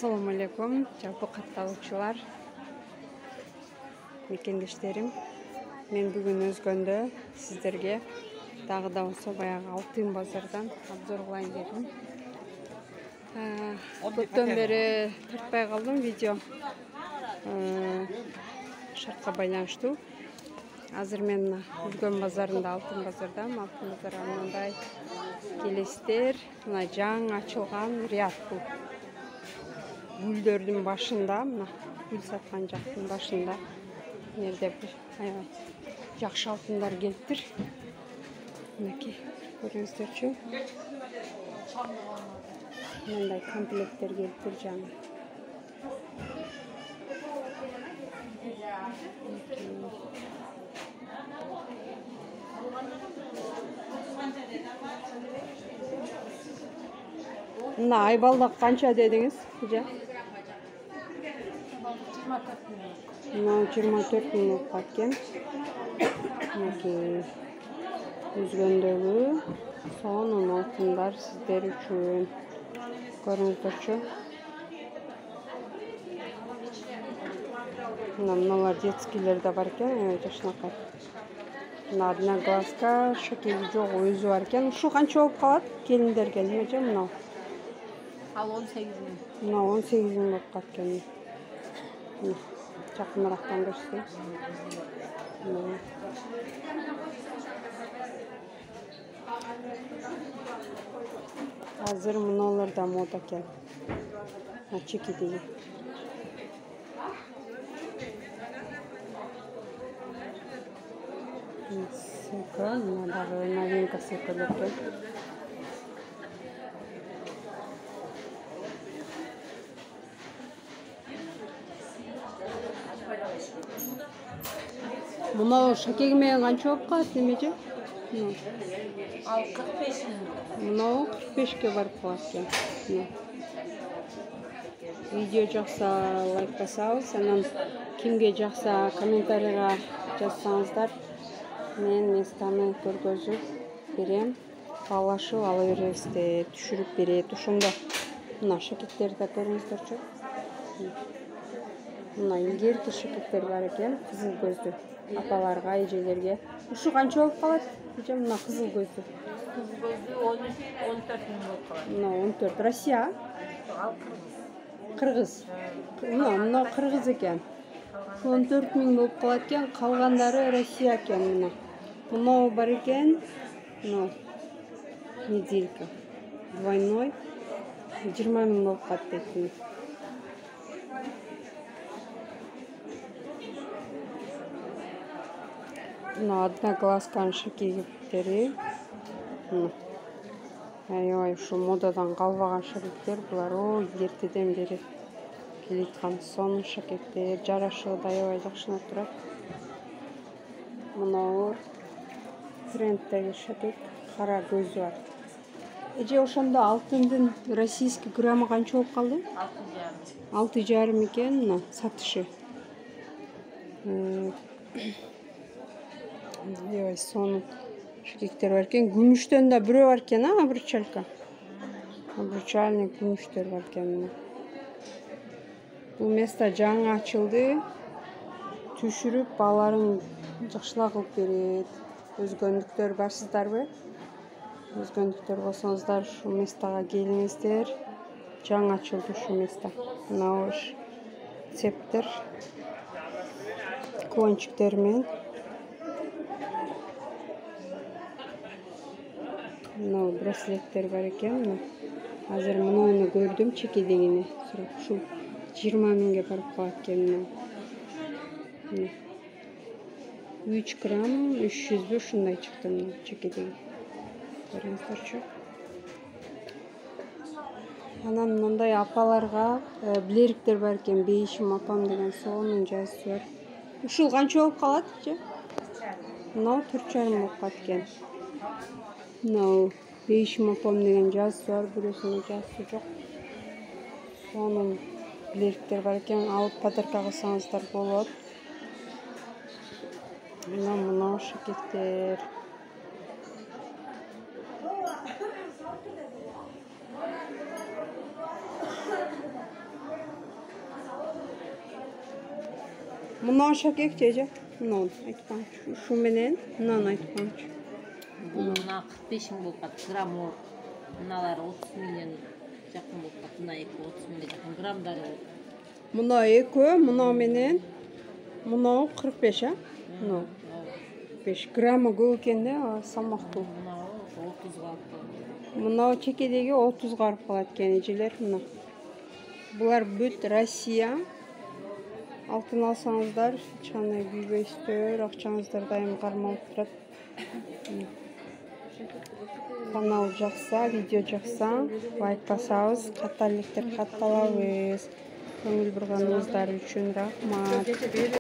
Assalamu alaikum, жалпы катталуучулар, мекендештерим. Мен бүгүн өзгөндө сиздерге дагы да болсо баягы Алтын базардан обзор кылайын дедим. Көптөн бери тартпай калдым видео. Шартка байланыштуу. Азыр мен Өзгөн базарында, Алтын базардамын. Алтын базарга мындай келесиздер, мына жаңы ачылган ряд бул. Гүлдөрдүн башында, мына гүл саткан жактын башында жерде аябай жакшы алтындар келиптир. Мынакей, көрүңүздөрчү. Мындай комплекттер келиптир жаңы. Мына айбалдак канча дедиңиз? Мына 24 миң болуп кеткен. Өзгөндөгү сонун алтындар сиздер үчүн. Көрүңүздөрчү. Мыналар детскийлер да бар экен, жашынакай. Мына одна глазка, шакеги жок, өзү бар экен. Ушу канча болуп калат келиндерге? Немече мына? Ал 18 миң. Мына 18 миң болуп кеткен. Жакынырактан көрсөтөйүн. Азыр мыналар да мода экен. Чекидеги. Мына дагы новинка секилип экен. Мына шакеги менен канча болуп калат немече? Ал 45 миң. Мына 45ке барып калат экен. Видео жакса лайк басабыз, анан кимге жакса комментарийга жазсаңыздар, мен местаны көргөзүп берем, баалашып ала беребиз, түшүрүп берет. Ошондо мына шакектерди көрүңүздөрчү. Мына илгерки шакектер бар экен, кызыл көздүү апаларга, эжелерге. Ушу канча болуп калат? Мына кызыл көздүү. Кызыл көздүү 14 миң болуп калат. Мына 14. Россия? Ал Кыргыз. Мына кыргыз экен. 14 миң болуп калат экен, калгандары Россия экен мына. Мына бар экен. Мына неделька. Двойной. 20 миң болуп калат дейт. Мына одна глазканын шакегиптери. Аябай ушу модадан калбаган шакектер булар. Эртеден бери келаткан сонун шакектер, жарашыгы да аябай жакшынап турат. Мына тренддеги шакек, кара көзү бар. Эже ошондо алтындын российский граммы канча болуп калды? 6,5 экен, мына сатышы. Аябай сонун шакектер бар экен. Күмүштөн да бирөө бар экен, обручалька. Обручальный күмүштөр бар экен. Бул место жаңы ачылды. Түшүрүп бааларын жакшылап кылып берет. Өзгөндүктөр барсыздарбы? Өзгөндүктөр болсоңуздар ушу местага келиңиздер. Жаңы ачылды ушу место. Мына цептер, кончиктер менен. Мына браслеттер бар экен. Азыр мынаны көрдүм, чекидегини. Ушул 20 миңге барып калат экен. 3 грамм 300 ушундай чыкты чекидеги. Көрүңүздөрчү. Анан мындай апаларга билериктер бар экен. Бейишим апам деген сонун жазысы бар. Ушул канча болуп калат? Мына 4,5 болуп калат экен. Мына бейишим апам деген жазысы бар, бирөөсүнүн жазысы жок. Сонун билериктер бар экен. Алып подарка кылсаңыздар болот. Мына шакектер. Мына шакек жеже. Мынаны айтпаңчы. Шу менен мынаны айтпаңчы. Мына 45 мың болып қалды. Грамм ол. Мыналар 30 миллион жақын болып қалды. Мына 2 30 миллион жақын граммдары ол. Мына екі, мына менен мынау 45, а? Мынау 5 граммы көп екен де, салмақты. Мынау 30 қалып қалды. Мынау чекедегі 30 қарып қалады екен ежелер мына. Бұлар бүт Россия. Алтын алсаңыздар, ешқандай күйбейсіздер, ақшаңыздар дайым қармалып тұрады. Канал жақса, видео жақса, лайк басабыз, қатарлықтар қатталабыз. Көңіл бұрғаныңыздар үшін рахмат.